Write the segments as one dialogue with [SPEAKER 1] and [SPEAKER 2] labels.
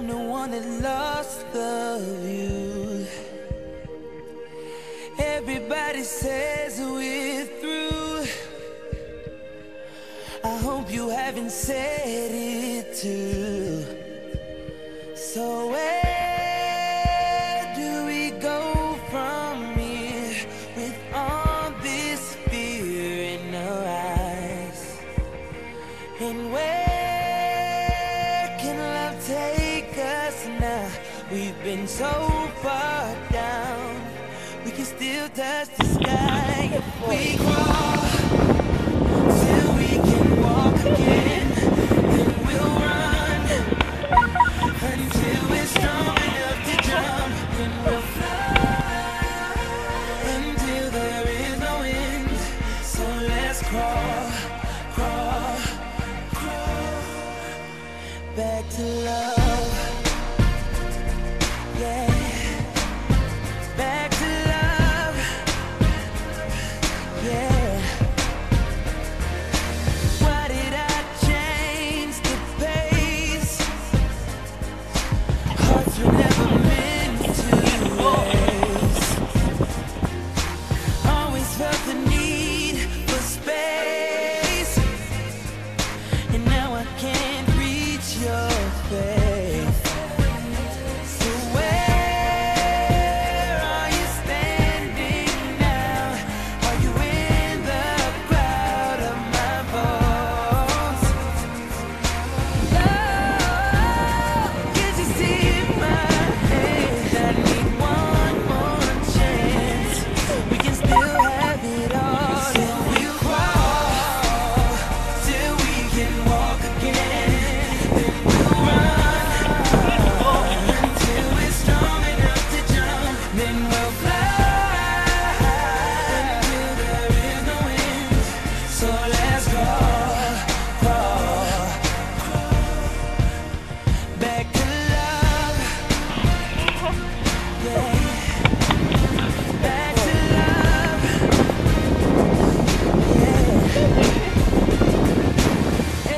[SPEAKER 1] I'm the one that lost the view. Everybody says we're through. I hope you haven't said it too. So where do we go from here with all this fear in our eyes? And where can love take us now? We've been so far down, we can still touch the sky. We crawl till we can walk again, then we'll run until we're strong enough to jump. Then we'll fly until there is no end. So let's crawl, crawl, crawl back to love. Yeah. Back to love, yeah. Why did I change the pace? Hearts were never meant to race. Always felt the need for space, and now I can't reach your face. So where are you standing now? Are you in the crowd of my bones? Oh, can't you see my hand? I need one more chance. We can still have it all. So we'll crawl till we can walk again. Then we'll run until we're strong enough to jump. Then we'll fly until there is no end. So let's crawl, crawl back to love. Yeah. Back to love. Yeah.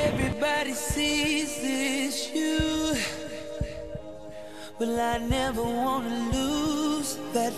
[SPEAKER 1] Everybody sees this you. Well, I never wanna lose that